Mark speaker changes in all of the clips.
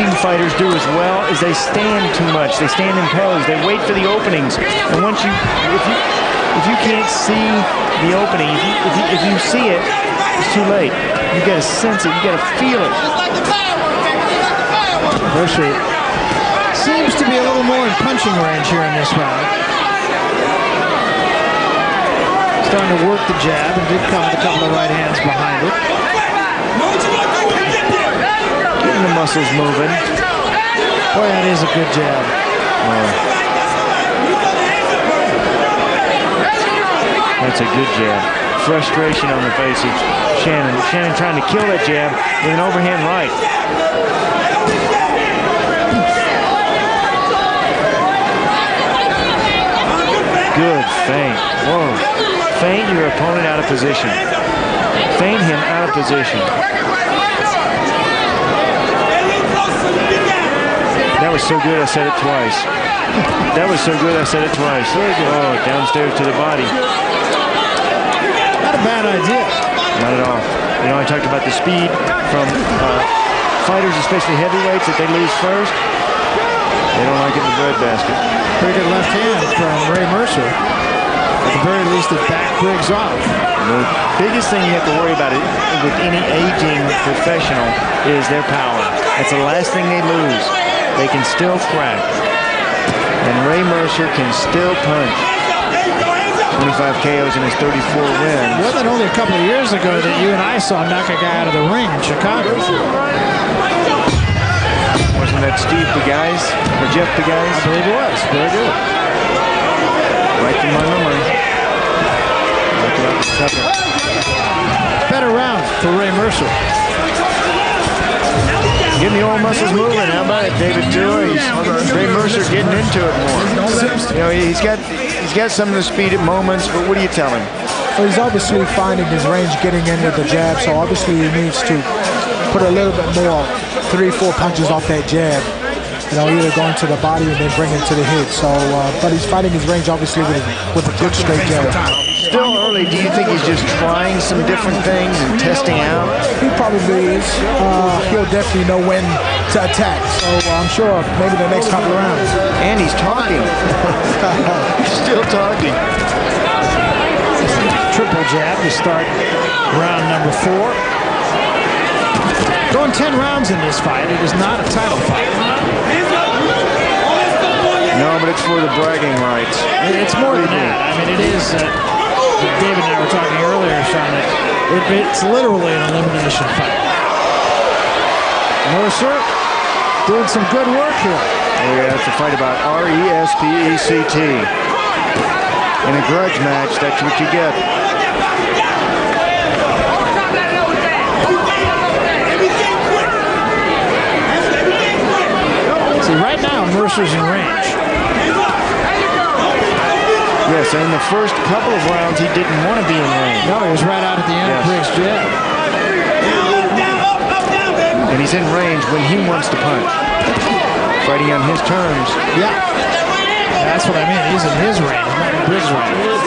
Speaker 1: aging fighters do as well is they stand too much. They stand in pose. They wait for the openings. And once if you can't see the opening, if you see it, it's too late. You got to sense it. You got to feel it.
Speaker 2: Mercer seems to be a little more in punching range here in this round. Starting to work the jab and did come with a couple of right hands behind it.
Speaker 1: Getting the muscles moving.
Speaker 2: Boy, that is a good jab.
Speaker 1: That's a good jab. Frustration on the face of Shannon. Shannon trying to kill that jab with an overhand right. Good feint. Whoa. Feint your opponent out of position. Feint him out of position. That was so good I said it twice. That was so good I said it twice. Oh, downstairs to the body.
Speaker 2: Not a bad idea.
Speaker 1: Not at all. You know, I talked about the speed from fighters, especially heavyweights, that they lose first. They don't like it in the breadbasket.
Speaker 2: Pretty good left hand from Ray Mercer. At the very least, it backed Briggs off.
Speaker 1: The biggest thing you have to worry about with any aging professional is their power. That's the last thing they lose. They can still crack. And Ray Mercer can still punch. 25 KOs in his 34 wins.
Speaker 2: Wasn't only a couple of years ago that you and I saw him knock a guy out of the ring in Chicago.
Speaker 1: Wasn't that Steve Begais or Jeff Begais?
Speaker 2: I believe it was. Very good.
Speaker 1: Right from my memory.
Speaker 2: Better round for Ray Mercer.
Speaker 1: Getting the old muscles moving. How about it, David Dewar? Ray Mercer getting into it more. You know, he's got some of the speed at moments, but what do you tell him?
Speaker 3: Well, he's obviously finding his range getting in with the jab, so obviously he needs to put a little bit more, 3-4 punches off that jab. You know, either going to the body and then bring it to the head. So, but he's fighting his range obviously with a good straight jab.
Speaker 1: Still early. Do you think he's just trying some different things and testing out?
Speaker 3: He probably is. He'll definitely know when to attack. So I'm sure maybe the next couple of rounds.
Speaker 1: And he's talking. He's still talking.
Speaker 2: Triple jab to start round number 4. Going 10 rounds in this fight. It is not a title fight.
Speaker 1: No, but it's for the bragging rights.
Speaker 2: It's more than that. I mean, it is. David and I were talking earlier, Sean. It's literally an elimination fight. Mercer doing some good work here.
Speaker 1: Yeah, it's a fight about RESPECT. In a grudge match, that's what you get.
Speaker 2: See, right now, Mercer's in range.
Speaker 1: Yes, and in the first couple of rounds, he didn't want to be in range.
Speaker 2: No, he was right out at the end of Briggs' jab.
Speaker 1: And he's in range when he wants to punch. Fighting on his terms.
Speaker 2: Yeah. That's what I mean. He's in his range, not in Briggs' range.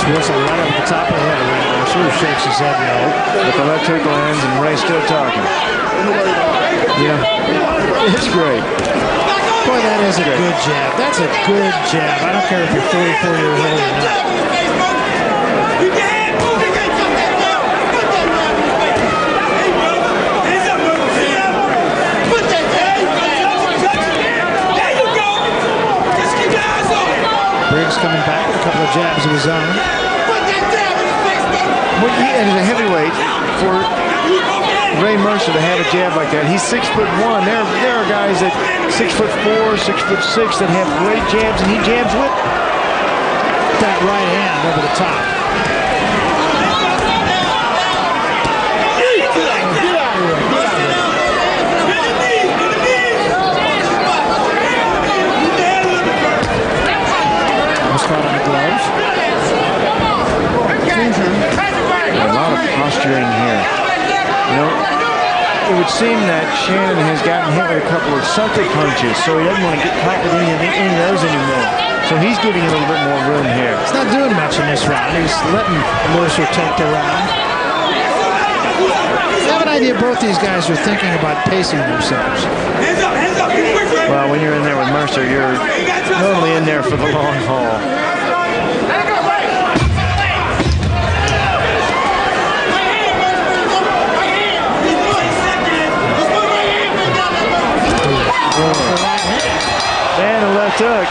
Speaker 2: Whistle right up at the top of the head. Mercer shakes his head no.
Speaker 1: But the left hook lands and Ray's still talking. Yeah, it's great.
Speaker 2: Boy, that is a good jab. That's a good jab. I don't care if you're 44 years old or not. Briggs coming back with a couple of jabs of his own.
Speaker 1: And as a heavyweight, for Ray Mercer to have a jab like that, he's 6'1". There are guys that 6'4", 6'6" that have great jabs, and he jabs with
Speaker 2: that right hand over the top. Caught on the gloves.
Speaker 1: A lot of posturing here. You know, it would seem that Shannon has gotten hit with a couple of sucker punches, so he doesn't want to get caught with any of those anymore. So he's giving a little bit more room here.
Speaker 2: He's not doing much in this round. He's letting Mercer take the round. I have an idea both these guys are thinking about pacing themselves.
Speaker 1: Well, when you're in there with Mercer, you're normally in there for the long haul. And a left hook.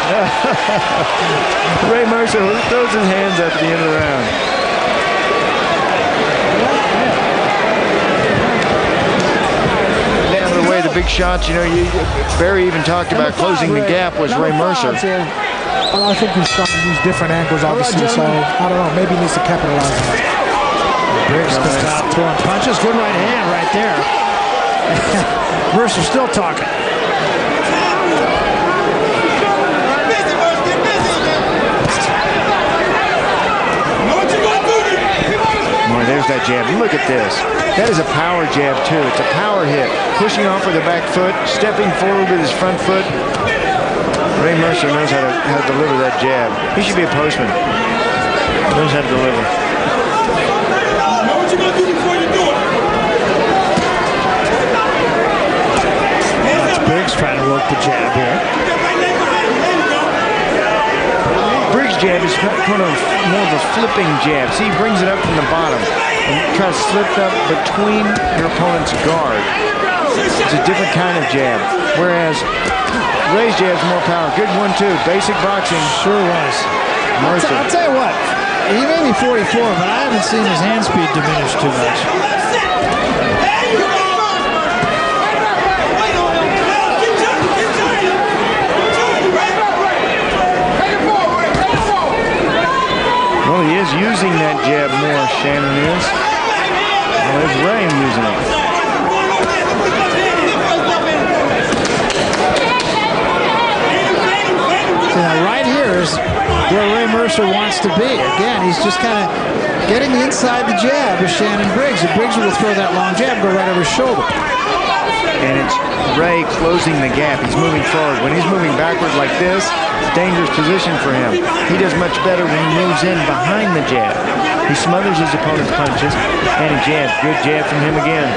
Speaker 1: Ray Mercer throws his hands up at the end of the round. Down the way, the big shots, you know, Barry even talked about closing the gap was Ray Mercer.
Speaker 3: Well, I think he's trying to use different angles, obviously, so I don't know, maybe he needs to capitalize on it.
Speaker 2: Briggs comes out throwing punches. Good right hand right there. Mercer still talking.
Speaker 1: Boy, there's that jab. Look at this. That is a power jab, too. It's a power hit. Pushing off with the back foot, stepping forward with his front foot. Ray Mercer knows how to deliver that jab. He should be a postman. He knows how to deliver.
Speaker 4: Know what you're going to do before you do it.
Speaker 2: Briggs trying to work the jab here.
Speaker 1: Briggs' jab is kind of more of a flipping jab. See, he brings it up from the bottom and tries to slip up between your opponent's guard. It's a different kind of jab. Whereas Ray's jab's more power. Good one, too. Basic boxing.
Speaker 2: Sure was.
Speaker 1: Mercer.
Speaker 2: I'll tell you what. He may be 44, but I haven't seen his hand speed diminish too much.
Speaker 1: Well, he is using that jab more, Shannon is. Well, there's Ray using it.
Speaker 2: So now right here is where Ray Mercer wants to be. Again, he's just kind of getting inside the jab with Shannon Briggs. And Briggs will throw that long jab, go right over his shoulder.
Speaker 1: And it's Ray closing the gap. He's moving forward. When he's moving backward like this, dangerous position for him. He does much better when he moves in behind the jab. He smothers his opponent's punches and he jabs. Good jab from him again.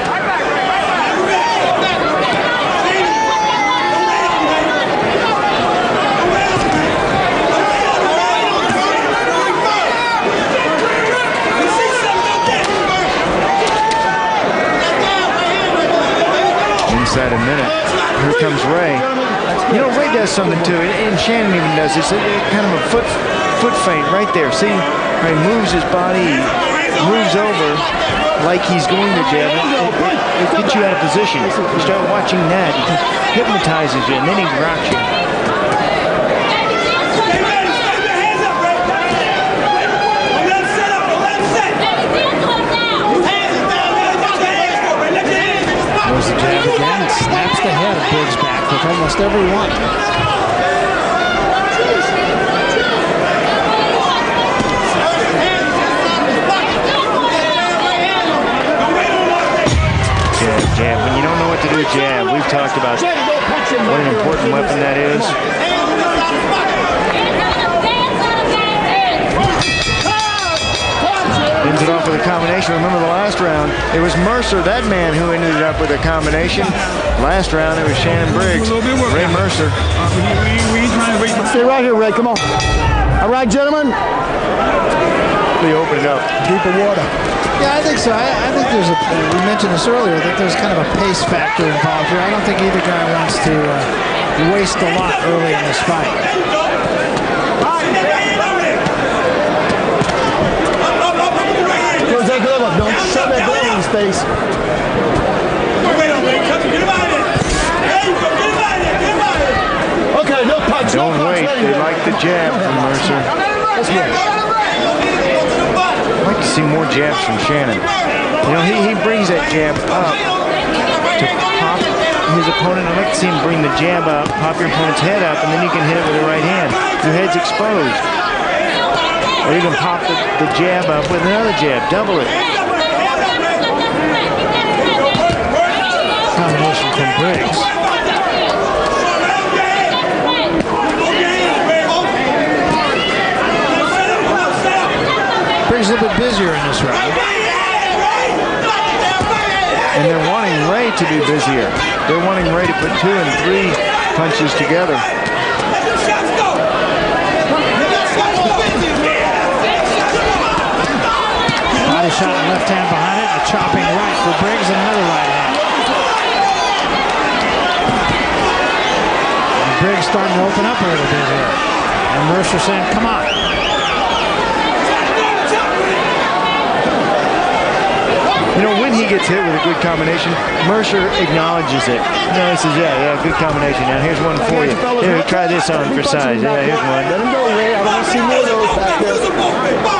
Speaker 1: Inside a minute. Here comes Ray. You know, Ray does something too, and Shannon even does this. Kind of a foot feint right there. See, Ray moves his body, moves over like he's going to jab. It gets you out of position. You start watching that, it hypnotizes you, and then he rocks you.
Speaker 2: Goes the jab again and snaps the head of Briggs back with almost every one.
Speaker 1: Jab. When you don't know what to do, jab. We've talked about what an important weapon that is. Ends it off with a combination. Remember the last round, it was Mercer, that man, who ended up with a combination. Last round, it was Shannon Briggs. Ray Mercer.
Speaker 5: Stay right here, Ray. Come on. All right, gentlemen.
Speaker 1: They opened it up.
Speaker 3: Deeper water.
Speaker 2: Yeah, I think so. I think there's a, we mentioned this earlier, that there's kind of a pace factor involved here. I don't think either guy wants to waste a lot early in this fight.
Speaker 5: Take a look. Don't shove that glove in his face. Okay, no punch.
Speaker 1: Don't wait. They like the jab from Mercer. I'd like to see more jabs from Shannon. You know, he brings that jab up to pop his opponent. I'd like to see him bring the jab up, pop your opponent's head up, and then you can hit it with the right hand. Your head's exposed. Or you can pop the jab up with another jab. Double it.
Speaker 2: Now combination from Briggs. Briggs a little bit busier in this round.
Speaker 1: And they're wanting Ray to be busier. They're wanting Ray to put 2 and 3 punches together.
Speaker 2: Body shot and left hand behind it. A chopping right for Briggs and another right hand. And Briggs starting to open up a little bit here. And Mercer saying, come on.
Speaker 1: You know, when he gets hit with a good combination, Mercer acknowledges it. You know, he says, yeah, good combination. Now, here's one for you. Here, try this on for size. Yeah, here's one.
Speaker 5: Let him go, Ray. I don't see more of those back there.